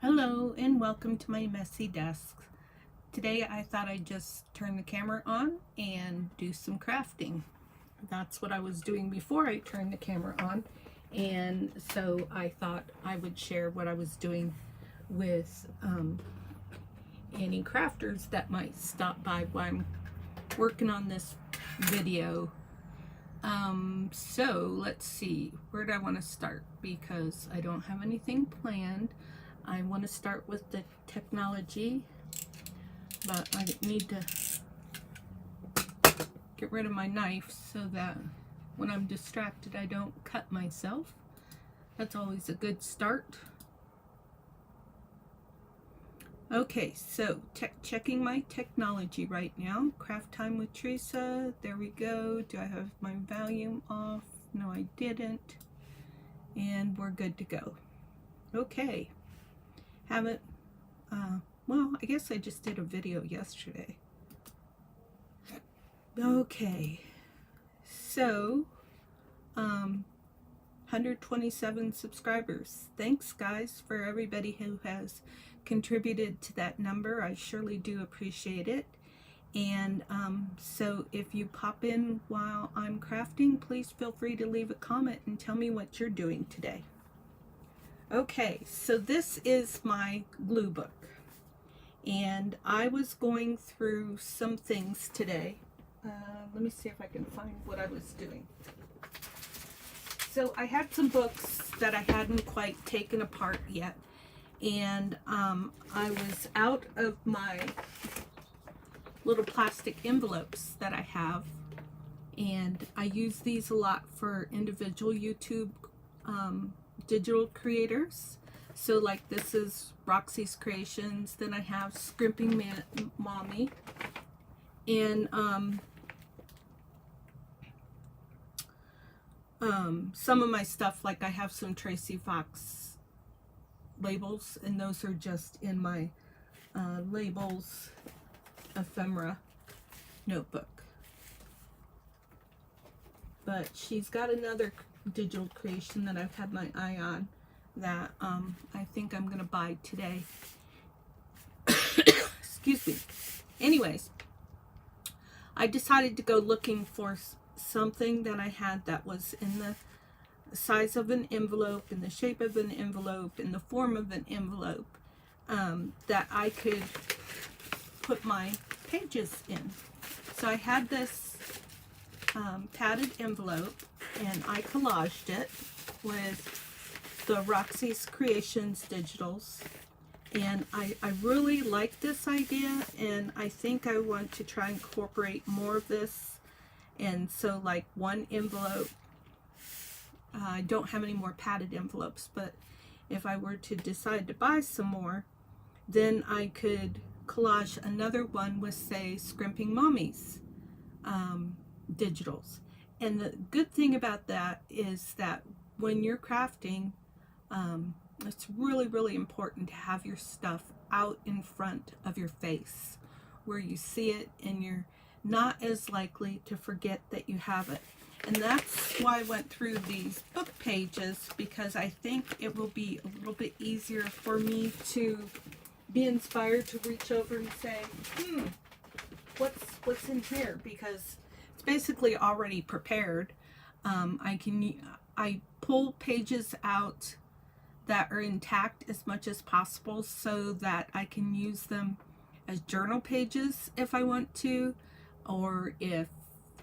Hello and welcome to my messy desk. Today I thought I'd just turn the camera on and do some crafting. That's what I was doing before I turned the camera on, and so I thought I would share what I was doing with any crafters that might stop by while I'm working on this video. So let's see, where do I want to start? Because I don't have anything planned. I want to start with the technology, but I need to get rid of my knife so that when I'm distracted I don't cut myself. That's always a good start. Okay, so checking my technology right now. Craft time with Theresa. There we go. Do I have my volume off? No, I didn't. And we're good to go. Okay. Haven't, well, I guess I just did a video yesterday. Okay. So, 127 subscribers. Thanks, guys, for everybody who has contributed to that number. I surely do appreciate it. And so if you pop in while I'm crafting, please feel free to leave a comment and tell me what you're doing today. Okay, so this is my glue book. And I was going through some things today. Let me see if I can find what I was doing. So I had some books that I hadn't quite taken apart yet. And I was out of my little plastic envelopes that I have, and I use these a lot for individual YouTube digital creators. So like this is Roxy's Creations, then I have Scrimping Mommy, and some of my stuff, like I have some Tracy Fox labels, and those are just in my labels ephemera notebook. But she's got another digital creation that I've had my eye on that I think I'm gonna buy today. Excuse me. Anyways, I decided to go looking for something that I had that was in the size of an envelope, in the shape of an envelope, in the form of an envelope, that I could put my pages in. So I had this padded envelope, and I collaged it with the Roxy's Creations digitals, and I really like this idea, and I think I want to try and incorporate more of this. And so like one envelope, I don't have any more padded envelopes, but if I were to decide to buy some more, then I could collage another one with, say, Scrimping Mommy's digitals. And the good thing about that is that when you're crafting, it's really important to have your stuff out in front of your face where you see it, and you're not as likely to forget that you have it. And that's why I went through these book pages, because I think it will be a little bit easier for me to be inspired to reach over and say, what's in here? Because it's basically already prepared. I pull pages out that are intact as much as possible so that I can use them as journal pages if I want to, or if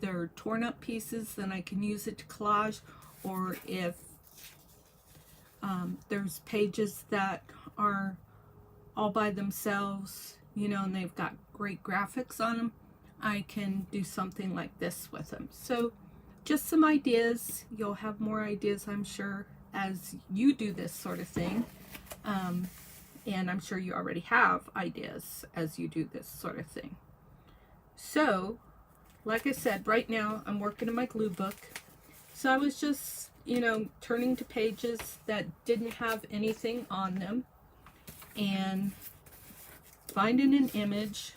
they're torn up pieces, then I can use it to collage, or if there's pages that are all by themselves, you know, and they've got great graphics on them, I can do something like this with them. So just some ideas. You'll have more ideas, I'm sure, as you do this sort of thing. And I'm sure you already have ideas as you do this sort of thing. So, like I said, right now I'm working in my glue book. So I was just, you know, turning to pages that didn't have anything on them and finding an image.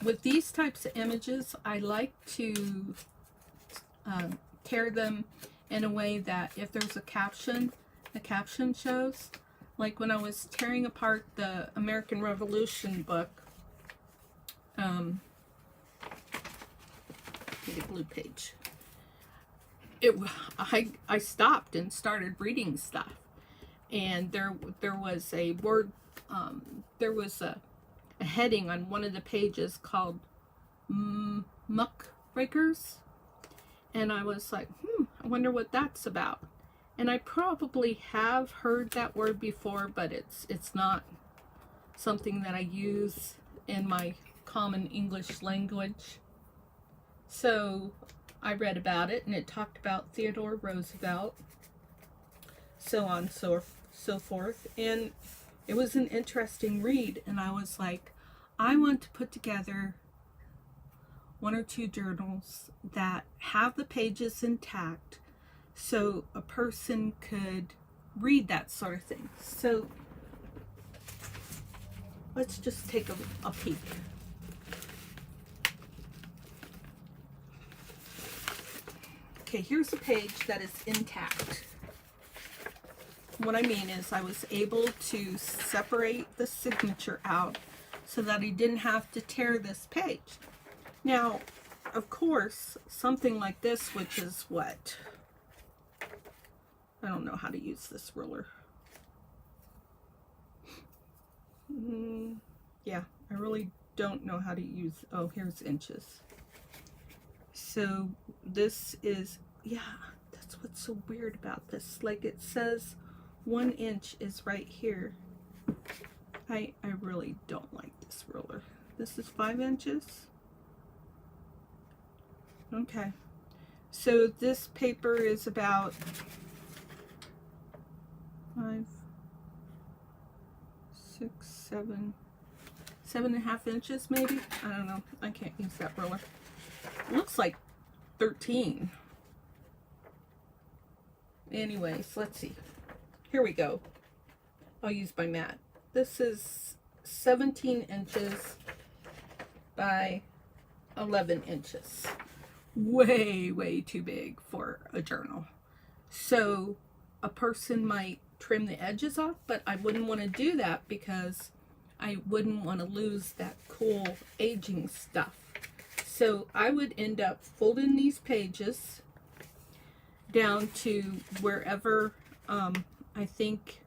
With these types of images, I like to tear them in a way that if there's a caption, the caption shows. Like when I was tearing apart the American Revolution book, get a blue page. I stopped and started reading stuff, and there was a word, there was a heading on one of the pages called muckrakers, and I was like, I wonder what that's about. And I probably have heard that word before, but it's not something that I use in my common English language. So I read about it, and it talked about Theodore Roosevelt, so on, so forth. And it was an interesting read, and I was like, I want to put together one or two journals that have the pages intact so a person could read that sort of thing. So let's just take a peek. Okay, here's a page that is intact. What I mean is I was able to separate the signature out so that I didn't have to tear this page. Now, of course, something like this, which is what? I don't know how to use this ruler. Yeah, I really don't know how to use, oh, here's inches. So this is, yeah, that's what's so weird about this. Like it says 1 inch is right here. I really don't like this ruler. This is 5 inches. Okay. So this paper is about 5, 6, 7, 7.5 inches maybe. I don't know. I can't use that ruler. It looks like 13. Anyways, let's see. Here we go. I'll use my mat. This is 17 inches by 11 inches. Way, way too big for a journal. So a person might trim the edges off, but I wouldn't want to do that because I wouldn't want to lose that cool aging stuff. So I would end up folding these pages down to wherever I think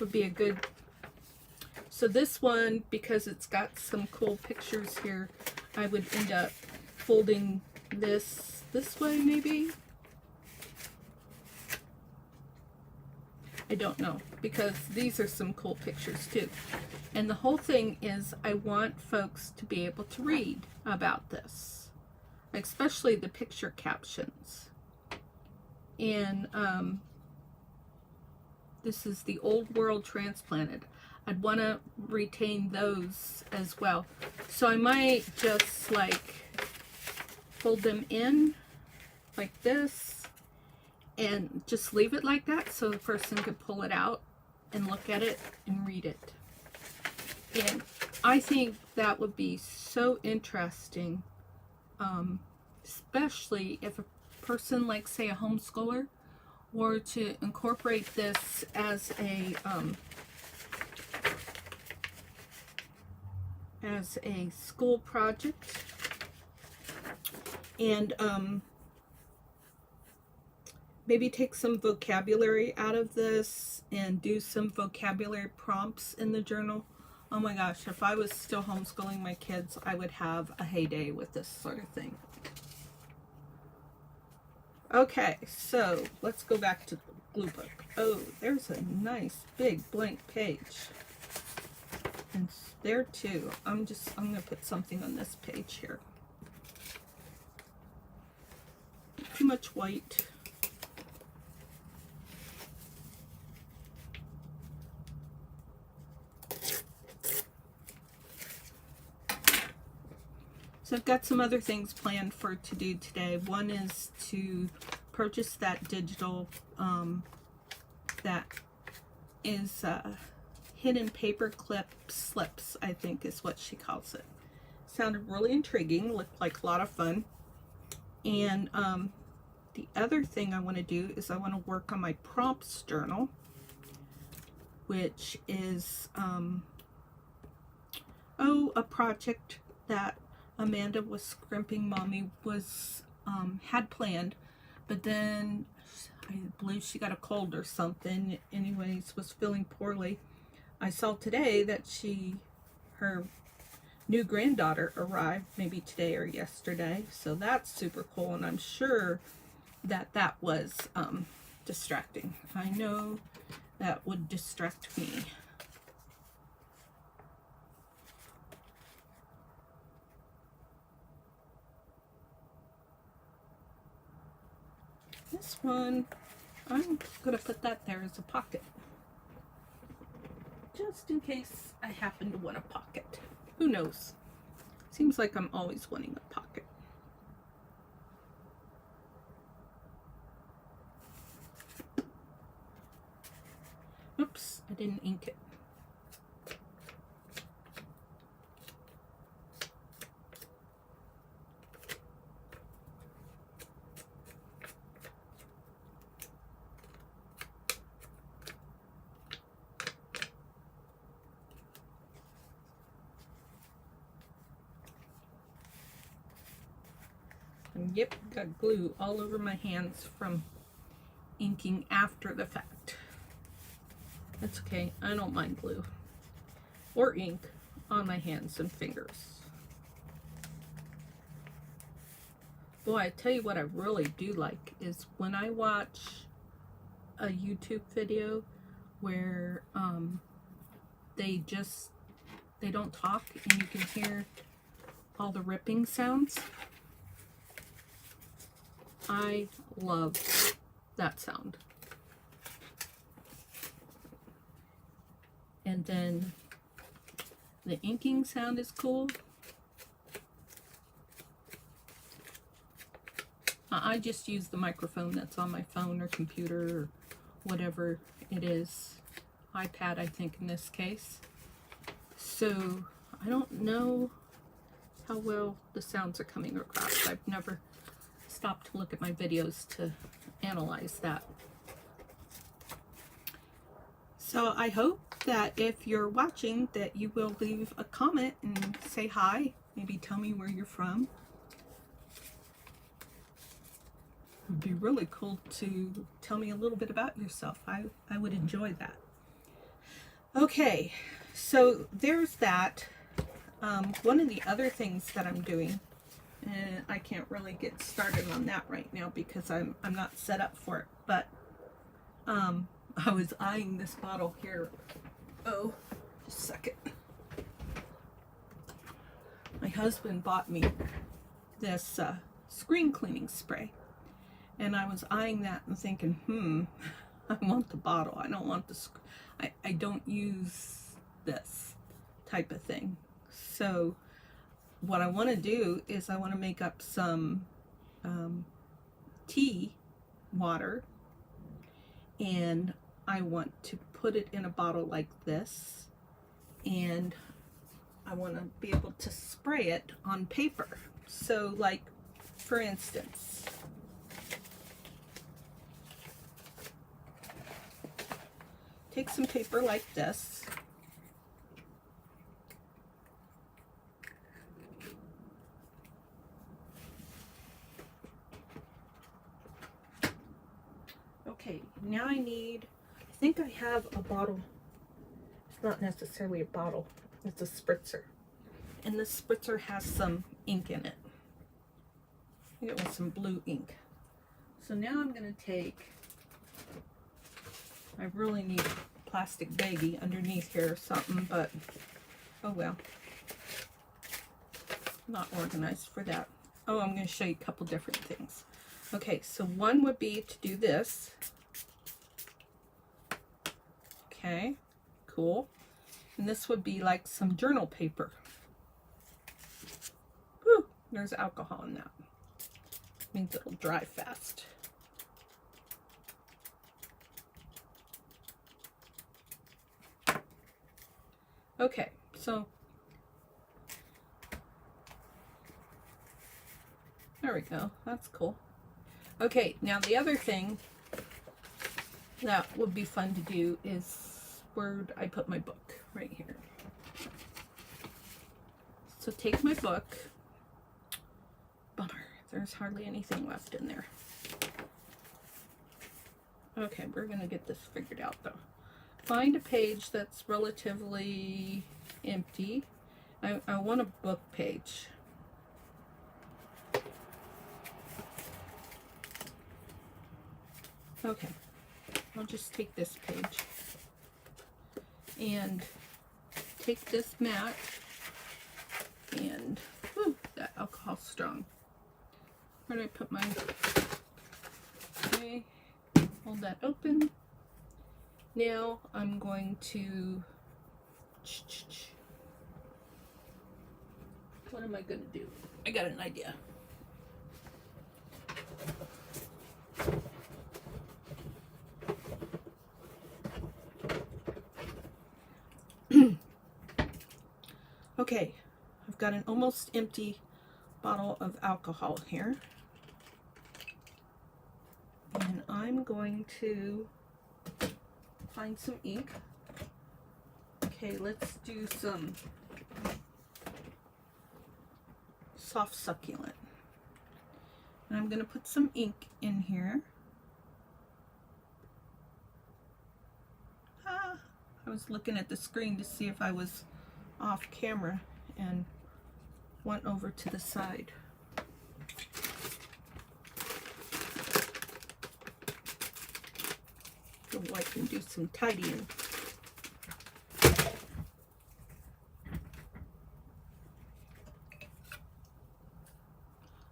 would be a good. So this one, because it's got some cool pictures here, I would end up folding this way maybe. I don't know, because these are some cool pictures too. And the whole thing is I want folks to be able to read about this, especially the picture captions. And this is the Old World Transplanted. I'd want to retain those as well. So I might just like fold them in like this and just leave it like that so the person could pull it out and look at it and read it. And I think that would be so interesting, especially if a person like, say, a homeschooler were to incorporate this as a school project, and maybe take some vocabulary out of this and do some vocabulary prompts in the journal. Oh my gosh, if I was still homeschooling my kids, I would have a heyday with this sort of thing. Okay, so let's go back to the glue book. Oh, there's a nice big blank page. And there too. I'm going to put something on this page here. Too much white. So I've got some other things planned for to do today. One is to purchase that digital, that is hidden paper clip slips, I think is what she calls it. Sounded really intriguing, looked like a lot of fun. And the other thing I want to do is I want to work on my prompts journal, which is, a project that Amanda was scrimping mommy was, had planned, but then I believe she got a cold or something. Anyways, was feeling poorly. I saw today that her new granddaughter arrived, maybe today or yesterday, so that's super cool, and I'm sure that was distracting. I know that would distract me. This one, I'm gonna put that there as a pocket, just in case I happen to want a pocket. Who knows? Seems like I'm always wanting a pocket. Oops, I didn't ink it. And yep, got glue all over my hands from inking after the fact. That's okay, I don't mind glue or ink on my hands and fingers. Boy, I tell you what I really do like is when I watch a YouTube video where they don't talk and you can hear all the ripping sounds. I love that sound. And then the inking sound is cool. I just use the microphone that's on my phone or computer or whatever it is. iPad, I think, in this case. So I don't know how well the sounds are coming across. I've never stopped to look at my videos to analyze that. So I hope that if you're watching that you will leave a comment and say hi. Maybe tell me where you're from. It would be really cool to tell me a little bit about yourself. I would enjoy that. Okay, so there's that. One of the other things that I'm doing, and I can't really get started on that right now because I'm not set up for it, but I was eyeing this bottle here. Oh, just a second. My husband bought me this screen cleaning spray, and I was eyeing that and thinking, I want the bottle. I don't want the I don't use this type of thing. So what I want to do is I want to make up some tea water, and I want to put it in a bottle like this, and I want to be able to spray it on paper. So like, for instance, take some paper like this, okay, now I think I have a bottle. It's not necessarily a bottle, it's a spritzer. And this spritzer has some ink in it. I think it was some blue ink. So now I'm going to take, I really need a plastic baggie underneath here or something, but oh well. Not organized for that. Oh, I'm going to show you a couple different things. Okay, so one would be to do this. Okay, cool. And this would be like some journal paper. Whew, there's alcohol in that. Means it'll dry fast. Okay, so there we go. That's cool. Okay, now the other thing that would be fun to do is where'd I put my book? Right here. So take my book. Bummer, there's hardly anything left in there. Okay, we're gonna get this figured out though. Find a page that's relatively empty. I want a book page. Okay, I'll just take this page and take this mat and, whew, that alcohol's strong. Where did I put my, okay, hold that open. Now I'm going to, what am I going to do? I got an idea. Okay, I've got an almost empty bottle of alcohol here. And I'm going to find some ink. Okay, let's do some soft succulent. And I'm going to put some ink in here. I was looking at the screen to see if I was off camera and went over to the side. So I can do some tidying.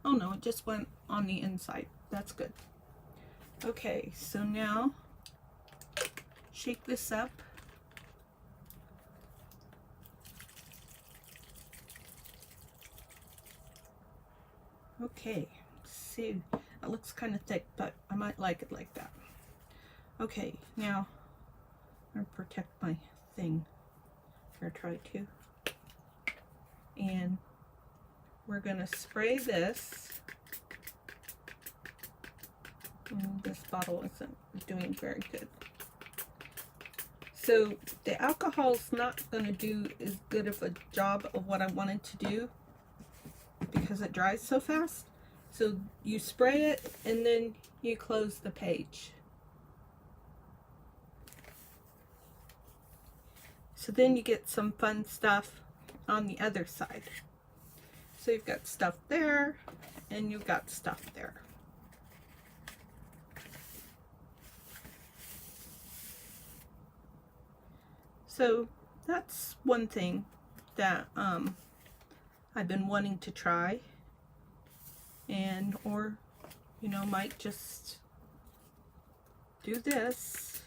Oh no, it just went on the inside. That's good. Okay, so now shake this up. Okay, see, it looks kind of thick, but I might like it like that. Okay, now I'm gonna protect my thing, or try to. And we're gonna spray this. This bottle isn't doing very good. So the alcohol's not gonna do as good of a job of what I wanted to do because it dries so fast. So you spray it and then you close the page. So then you get some fun stuff on the other side. So you've got stuff there and you've got stuff there. So that's one thing that I've been wanting to try, and or you know, might just do this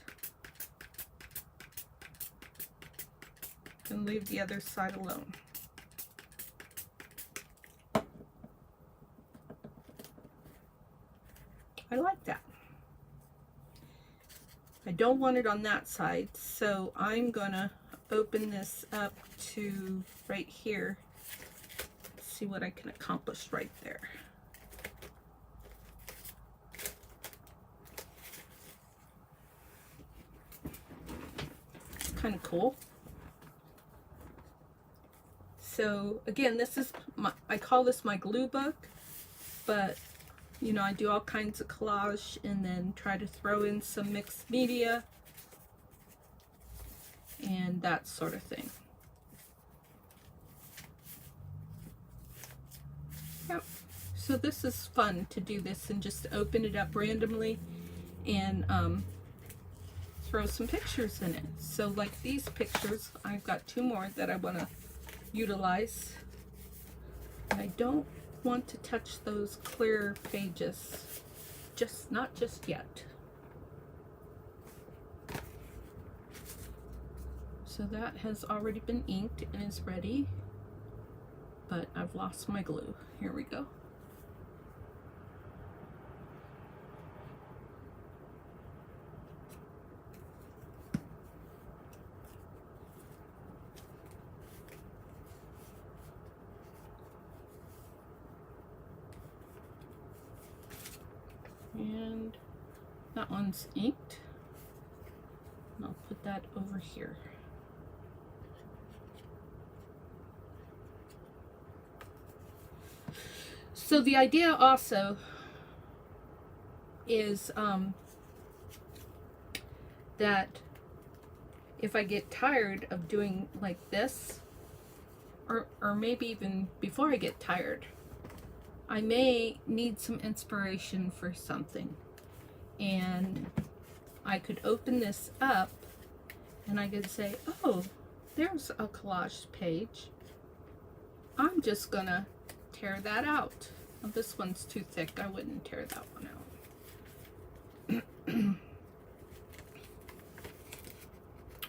and leave the other side alone. I like that. I don't want it on that side, so I'm gonna open this up to right here. See what I can accomplish right there. It's kind of cool. So again, this is my, I call this my glue book, but you know, I do all kinds of collage and then try to throw in some mixed media and that sort of thing. Yep. So this is fun to do this and just open it up randomly and throw some pictures in it. So like these pictures, I've got two more that I want to utilize. And I don't want to touch those clear pages, not just yet. So that has already been inked and is ready, but I've lost my glue. Here we go. And that one's inked. And I'll put that over here. So the idea also is that if I get tired of doing like this, or maybe even before I get tired, I may need some inspiration for something, and I could open this up and I could say, oh, there's a collage page. I'm just gonna tear that out. Oh, this one's too thick. I wouldn't tear that one out.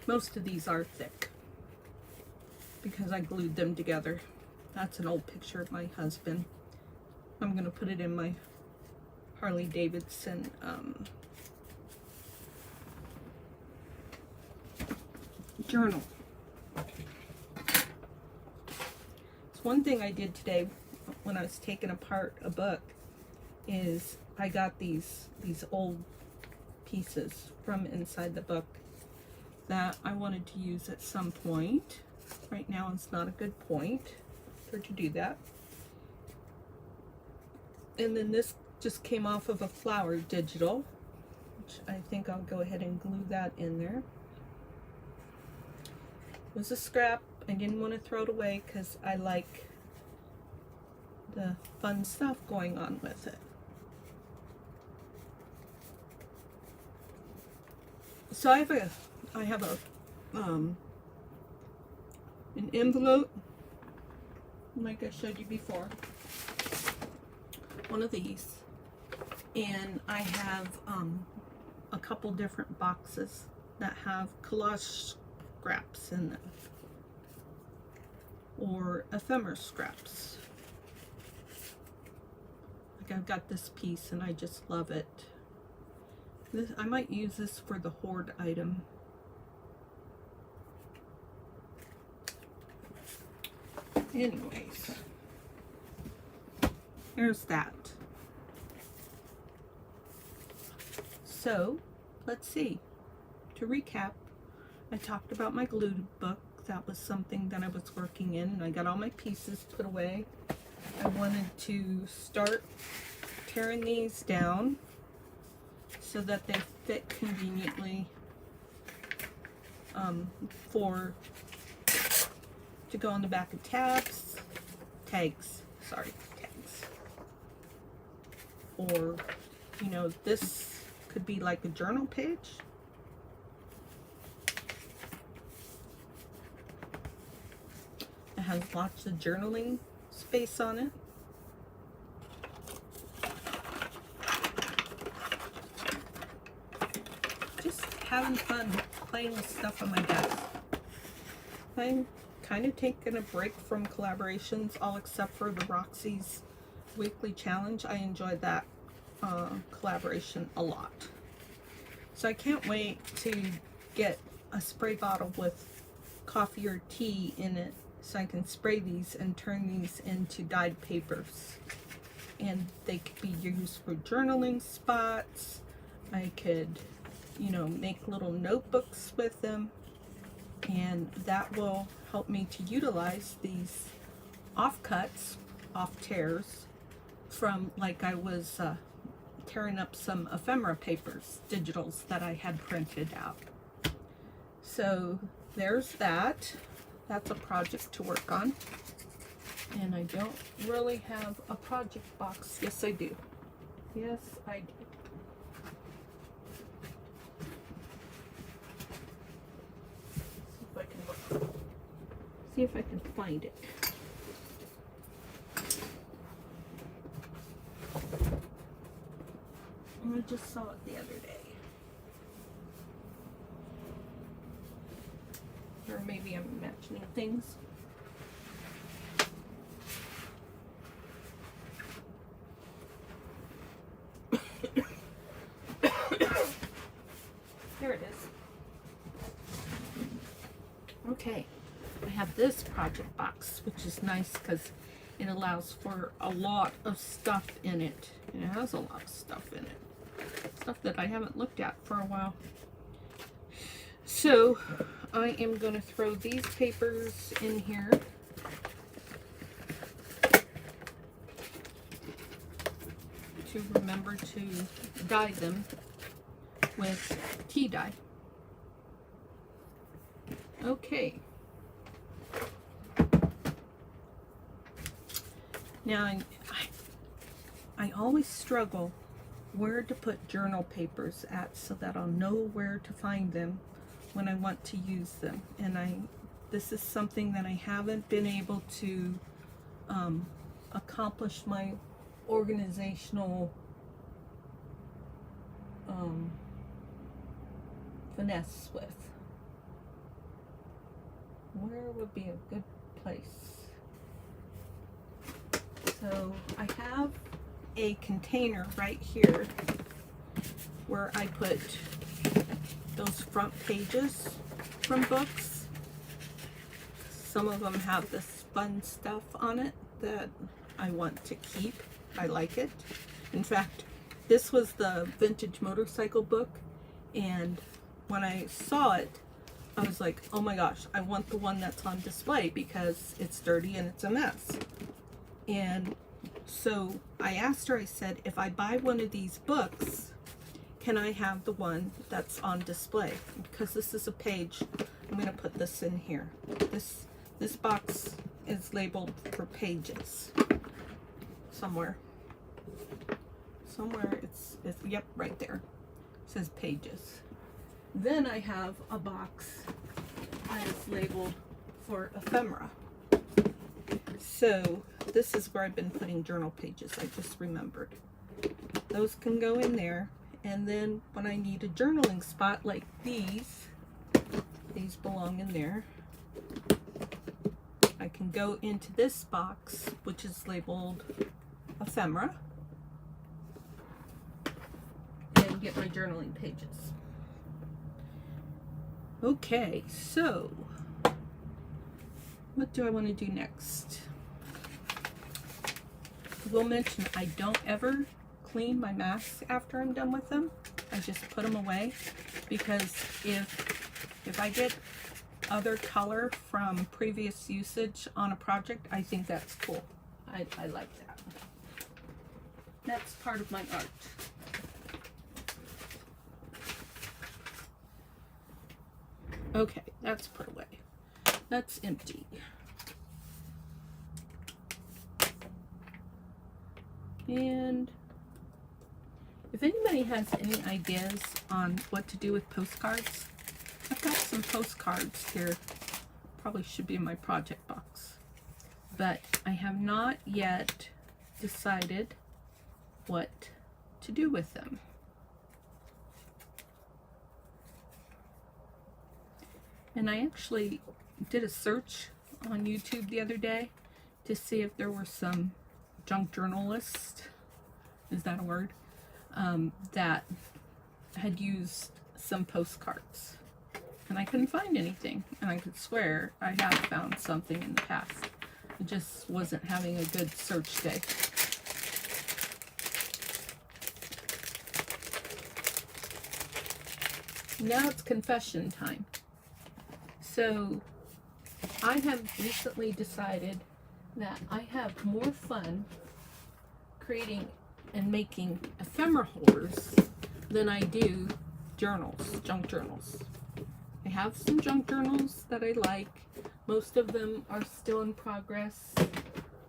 Most of these are thick because I glued them together. That's an old picture of my husband. I'm going to put it in my Harley Davidson journal. So one thing I did today when I was taking apart a book is I got these old pieces from inside the book that I wanted to use at some point. Right now it's not a good point for to do that. And then this just came off of a flower digital, which I think I'll go ahead and glue that in there. It was a scrap. I didn't want to throw it away because I like the fun stuff going on with it. So I have an envelope, like I showed you before, one of these, and I have a couple different boxes that have collage scraps in them, or ephemera scraps. Like I've got this piece and I just love it. I might use this for the hoard item. Anyways, there's that. So, let's see. To recap, I talked about my glue book. That was something that I was working in, and I got all my pieces put away. I wanted to start tearing these down so that they fit conveniently to go on the back of tags, or, you know, this could be like a journal page. It has lots of journaling space on it. Just having fun playing with stuff on my desk. I'm kind of taking a break from collaborations, all except for the Roxy's weekly challenge. I enjoyed that collaboration a lot. So I can't wait to get a spray bottle with coffee or tea in it so I can spray these and turn these into dyed papers. And they could be used for journaling spots. I could, you know, make little notebooks with them. And that will help me to utilize these offcuts, off tears, from, like I was tearing up some ephemera papers, digitals that I had printed out. So there's that. That's a project to work on. And I don't really have a project box. Yes, I do. Yes, I do. See if I can find it. I just saw it the other day. Or maybe I'm imagining things. There it is. Okay. I have this project box, which is nice because it allows for a lot of stuff in it. And it has a lot of stuff in it. Stuff that I haven't looked at for a while. So I am going to throw these papers in here. To remember to dye them with tea dye. Okay. Now I always struggle where to put journal papers at so that I'll know where to find them when I want to use them. And this is something that I haven't been able to accomplish my organizational finesse with. Where would be a good place? So I have a container right here where I put those front pages from books. Some of them have this fun stuff on it that I want to keep. I like it. In fact, this was the vintage motorcycle book, and when I saw it, I was like, oh my gosh, I want the one that's on display because it's dirty and it's a mess. And so I asked her, I said, if I buy one of these books, can I have the one that's on display? Because this is a page, I'm going to put this in here. This box is labeled for pages. Somewhere it's yep, right there. It says pages. Then I have a box that is labeled for ephemera. So this is where I've been putting journal pages. I just remembered. Those can go in there. And then when I need a journaling spot like these belong in there. I can go into this box, which is labeled ephemera, and get my journaling pages. Okay, so what do I want to do next? I will mention I don't ever clean my masks after I'm done with them. I just put them away because if I get other color from previous usage on a project, I think that's cool. I like that. That's part of my art. Okay, that's put away. That's empty. And if anybody has any ideas on what to do with postcards, I've got some postcards here. Probably should be in my project box. But I have not yet decided what to do with them. And I actually did a search on YouTube the other day to see if there were some junk journalists, is that a word, that had used some postcards. And I couldn't find anything, and I could swear I have found something in the past. I just wasn't having a good search day. Now it's confession time. So I have recently decided that I have more fun creating and making ephemera holders than I do journals, junk journals. I have some junk journals that I like. Most of them are still in progress.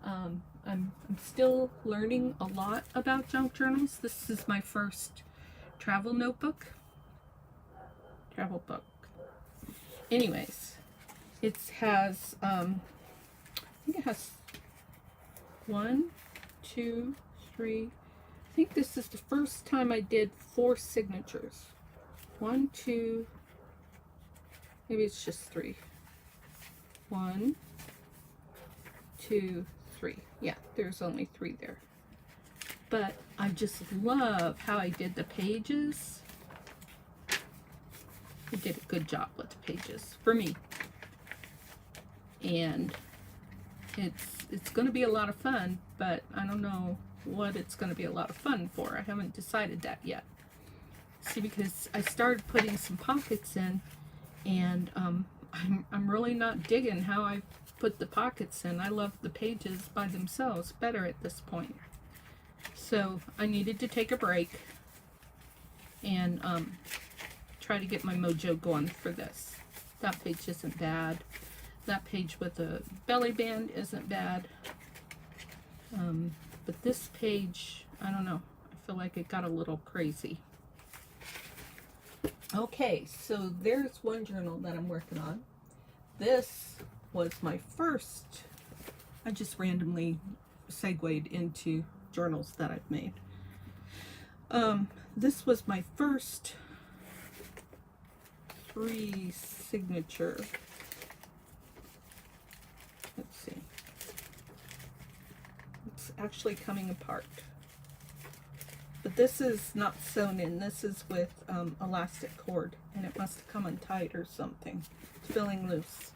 I'm still learning a lot about junk journals. This is my first travel book. Anyways, it has, I think it has 1, 2, 3. I think this is the first time I did 4 signatures. 1, 2, maybe it's just 3. 1, 2, 3. Yeah, there's only 3 there. But I just love how I did the pages. I did a good job with the pages for me. And it's going to be a lot of fun, but I don't know what it's going to be a lot of fun for. I haven't decided that yet. See, because I started putting some pockets in, And I'm really not digging how I put the pockets in. I love the pages by themselves better at this point. So I needed to take a break and try to get my mojo going for this. That page isn't bad. That page with the belly band isn't bad. But this page, I don't know. I feel like it got a little crazy. Okay, so there's one journal that I'm working on. This was my first, I just randomly segued into journals that I've made. This was my first 3 signature. Let's see. It's actually coming apart. But this is not sewn in. This is with elastic cord, and it must have come untied or something. It's feeling loose.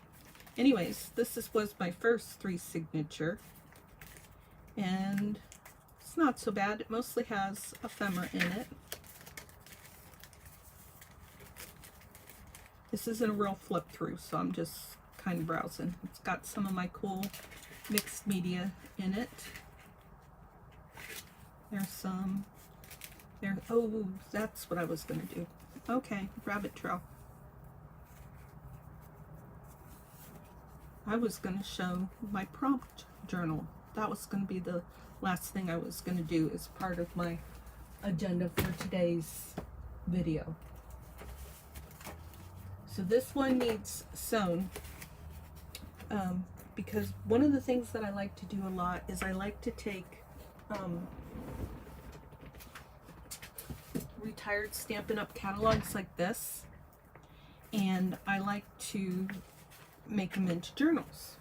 Anyways, was my first 3 signature, and it's not so bad. It mostly has ephemera in it. This isn't a real flip through, so I'm just kind of browsing. It's got some of my cool mixed media in it. There's some. There. Oh, that's what I was going to do. Okay, rabbit trail. I was going to show my prompt journal. That was going to be the last thing I was going to do as part of my agenda for today's video. So this one needs sewn because one of the things that I like to do a lot is I like to take retired Stampin' Up catalogs like this, and I like to make them into journals.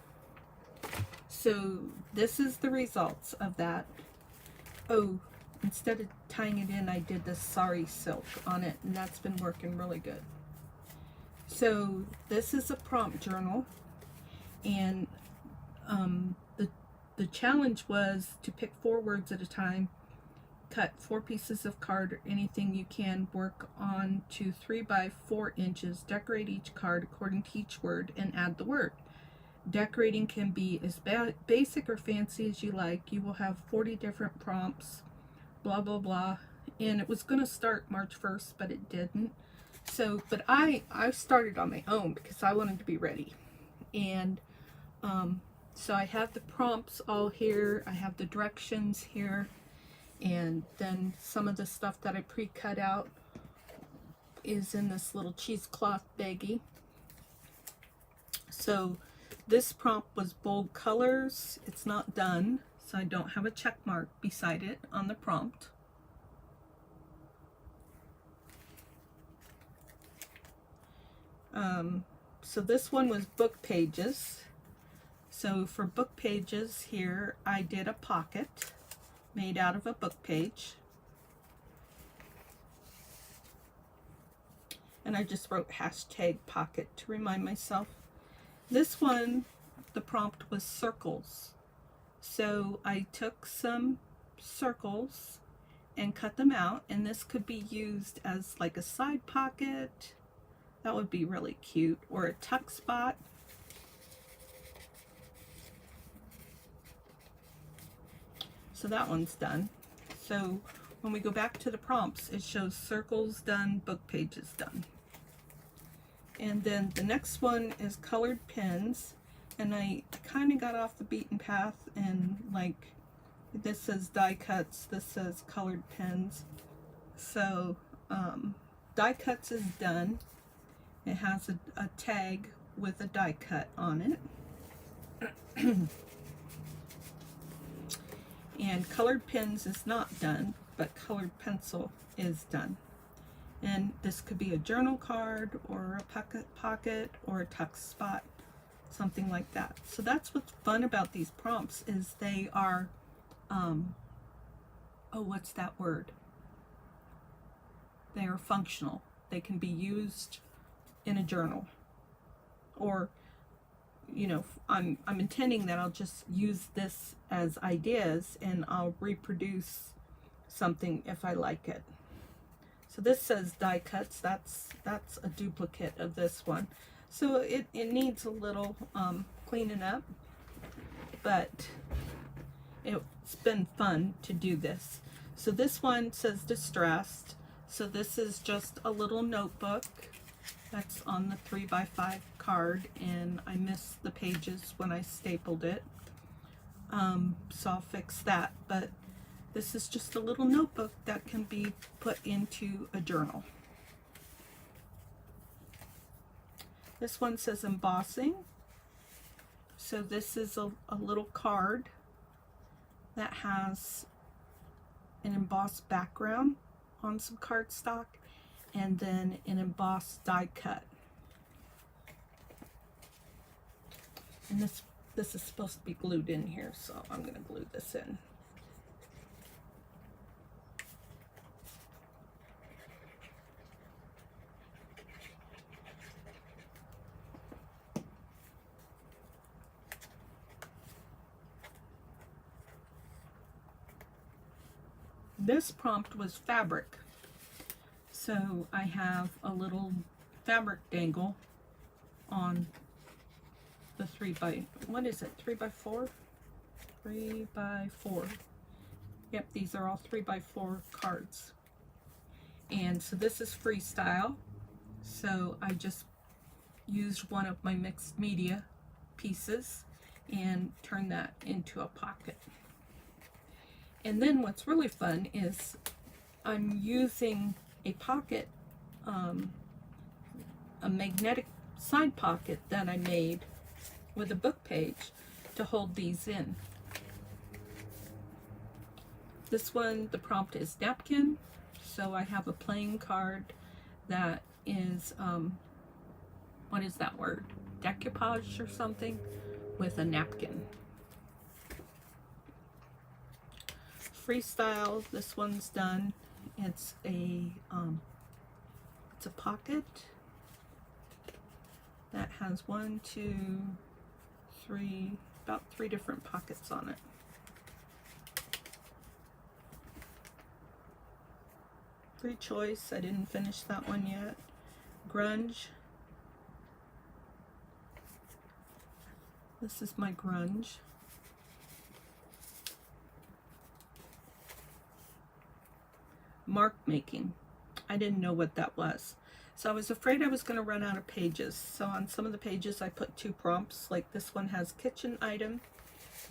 So this is the results of that. Oh, instead of tying it in, I did this sari silk on it, and that's been working really good. So this is a prompt journal, and the challenge was to pick 4 words at a time, cut 4 pieces of card or anything you can, work on to 3 by 4 inches, decorate each card according to each word, and add the word. Decorating can be as basic or fancy as you like. You will have 40 different prompts, blah blah blah. And it was going to start March 1st, but it didn't. So, but I started on my own because I wanted to be ready. And so I have the prompts all here. I have the directions here. And then some of the stuff that I pre-cut out is in this little cheesecloth baggie. So this prompt was bold colors. It's not done, so I don't have a check mark beside it on the prompt. So this one was book pages. So for book pages here, I did a pocket made out of a book page. And I just wrote hashtag pocket to remind myself. This one, the prompt was circles. So I took some circles and cut them out, and this could be used as like a side pocket. That would be really cute, or a tuck spot. So that one's done. So when we go back to the prompts, it shows circles done, book pages done. And then the next one is colored pens, and I kind of got off the beaten path, and like this says die cuts, this says colored pens. So die cuts is done. It has a tag with a die cut on it. And colored pens is not done, but colored pencil is done. And this could be a journal card or a pocket or a tuck spot, something like that. So that's what's fun about these prompts, is they are, oh, what's that word? They are functional. They can be used in a journal, or you know, I'm intending that I'll just use this as ideas and I'll reproduce something if I like it. So So this says die cuts. That's a duplicate of this one. So it needs a little cleaning up, but it's been fun to do this. So this one says distressed. So this is just a little notebook that's on the 3x5 card, and I missed the pages when I stapled it. So I'll fix that, but this is just a little notebook that can be put into a journal. This one says embossing. So this is a little card that has an embossed background on some cardstock and then an embossed die cut. And this is supposed to be glued in here, so I'm going to glue this in. This prompt was fabric. So I have a little fabric dangle on the 3x4? 3x4. Yep, these are all 3x4 cards. And so this is freestyle. So I just used one of my mixed media pieces and turned that into a pocket. And then what's really fun is I'm using a pocket, a magnetic side pocket that I made with a book page to hold these in. This one, the prompt is napkin. So I have a playing card that is, what is that word? Decoupage or something with a napkin. Freestyle, this one's done. It's a pocket that has 1, 2, 3, about 3 different pockets on it. Free choice, I didn't finish that one yet. Grunge. This is my grunge. Mark making. I didn't know what that was. So I was afraid I was going to run out of pages. So on some of the pages I put 2 prompts, like this one has kitchen item.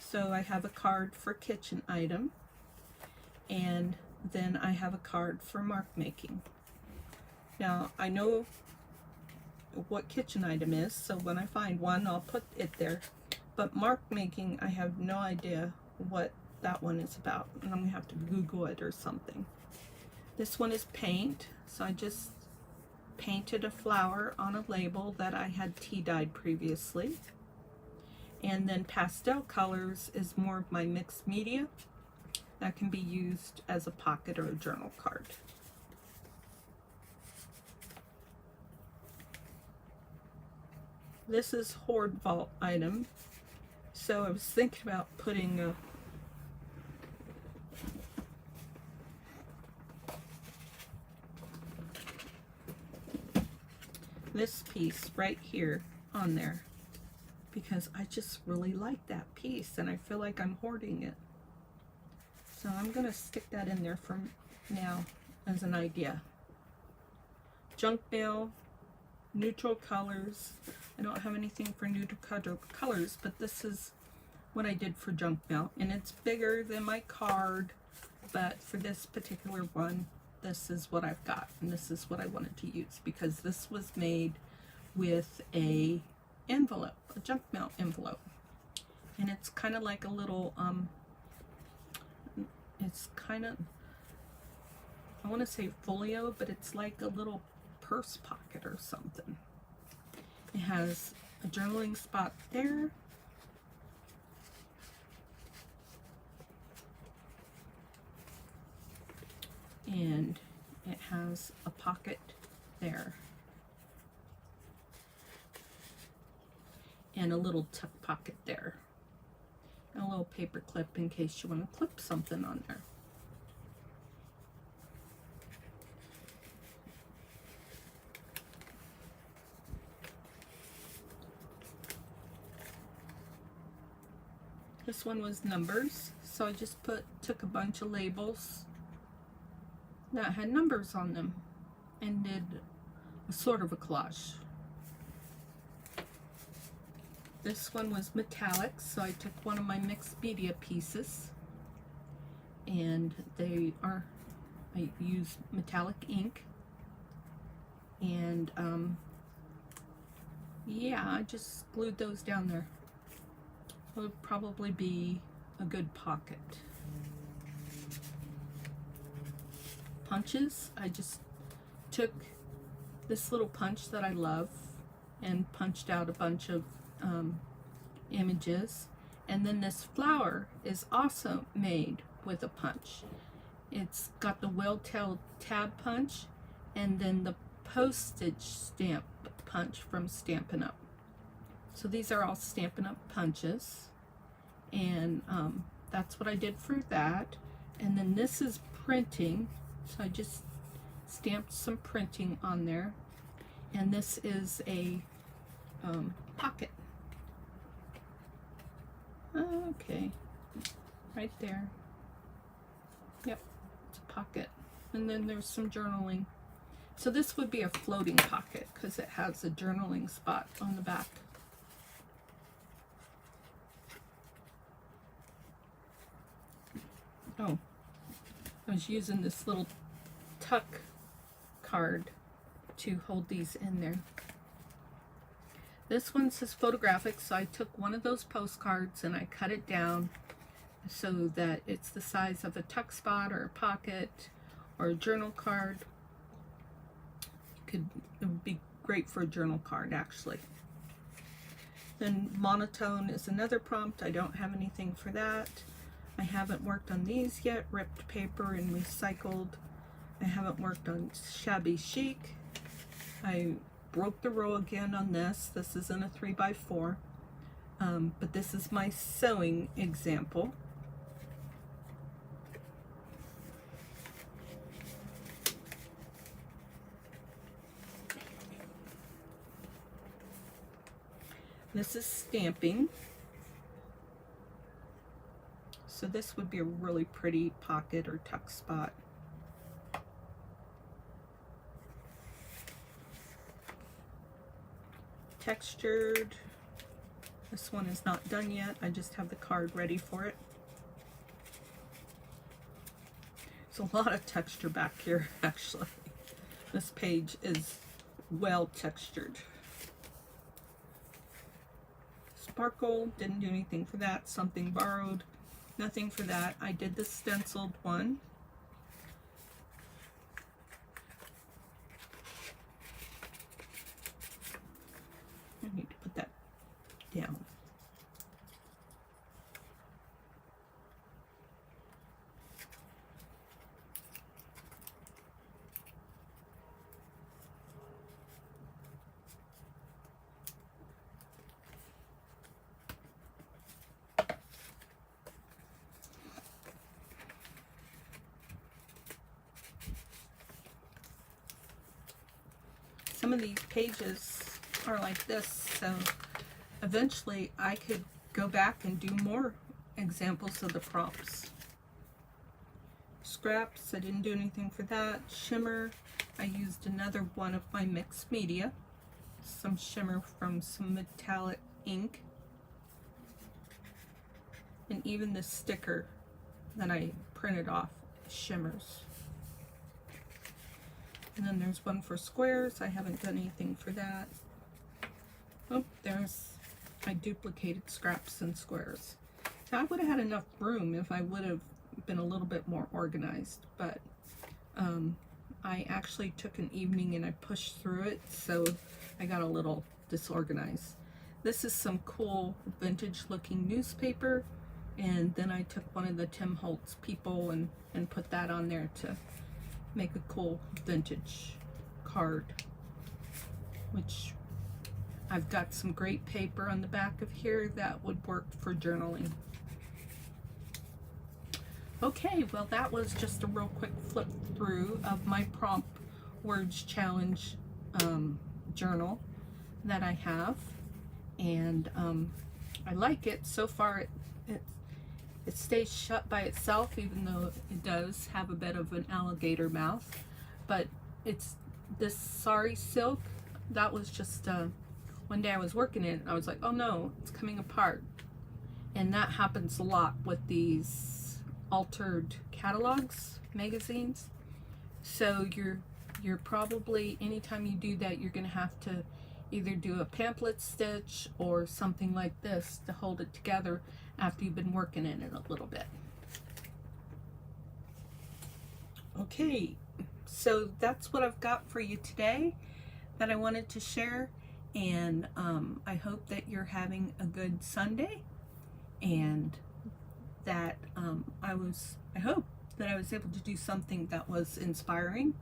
So I have a card for kitchen item. And then I have a card for mark making. Now I know what kitchen item is, so when I find one I'll put it there. But mark making, I have no idea what that one is about. And I'm going to have to Google it or something. This one is paint, so I just painted a flower on a label that I had tea dyed previously. And then pastel colors is more of my mixed media that can be used as a pocket or a journal card. This is hoard vault item. So I was thinking about putting a this piece right here on there because I just really like that piece and I feel like I'm hoarding it. So I'm going to stick that in there for now as an idea. Junk mail, neutral colors. I don't have anything for neutral colors, but this is what I did for junk mail. And it's bigger than my card, but for this particular one, this is what I've got, and this is what I wanted to use because this was made with a envelope, a junk mail envelope, and it's kind of like a little it's kind of, I want to say folio, but it's like a little purse pocket or something. It has a journaling spot there. And it has a pocket there. And a little tuck pocket there. And a little paper clip in case you want to clip something on there. This one was numbers, so I just took a bunch of labels that had numbers on them and did a sort of a collage. This one was metallic, so I took one of my mixed media pieces, and I use metallic ink, and yeah, I just glued those down there. Would probably be a good pocket. Punches, I just took this little punch that I love and punched out a bunch of images, and then this flower is also made with a punch. It's got the well-tailed tab punch and then the postage stamp punch from Stampin' Up. So these are all Stampin' Up punches, and that's what I did for that. And then this is printing, so I just stamped some printing on there, and this is a pocket. Okay, right there. Yep, it's a pocket. And then there's some journaling. So this would be a floating pocket because it has a journaling spot on the back. Oh, I was using this little tuck card to hold these in there. This one says photographic, so I took one of those postcards and I cut it down so that it's the size of a tuck spot or a pocket or a journal card. It would be great for a journal card, actually. Then monotone is another prompt. I don't have anything for that. I haven't worked on these yet. Ripped paper and recycled. I haven't worked on shabby chic. I broke the row again on this. This isn't a 3x4, but this is my sewing example. This is stamping. So this would be a really pretty pocket or tuck spot. Textured. This one is not done yet. I just have the card ready for it. There's a lot of texture back here, actually. This page is well textured. Sparkle, didn't do anything for that. Something borrowed, nothing for that. I did the stenciled one. I need to put that down. Some of these pages are like this, so eventually I could go back and do more examples of the prompts. Scraps, I didn't do anything for that. Shimmer, I used another one of my mixed media. Some shimmer from some metallic ink. And even the sticker that I printed off shimmers. And then there's one for squares. I haven't done anything for that. Oh, I duplicated scraps and squares. Now, I would have had enough room if I would have been a little bit more organized, but I actually took an evening and I pushed through it, so I got a little disorganized. This is some cool vintage looking newspaper, and then I took one of the Tim Holtz people and put that on there to make a cool vintage card, which I've got some great paper on the back of here that would work for journaling. Okay, well that was just a real quick flip through of my prompt words challenge journal that I have, and I like it so far. it stays shut by itself, even though it does have a bit of an alligator mouth. But it's this sari silk, that was just one day I was working it and I was like, oh no, it's coming apart. And that happens a lot with these altered catalogs, magazines. So you're probably, anytime you do that, you're gonna have to either do a pamphlet stitch or something like this to hold it together after you've been working in it a little bit. Okay, so that's what I've got for you today that I wanted to share, and I hope that you're having a good Sunday, and that I hope that I was able to do something that was inspiring,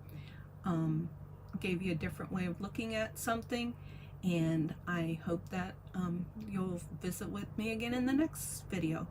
gave you a different way of looking at something, and I hope that you'll visit with me again in the next video.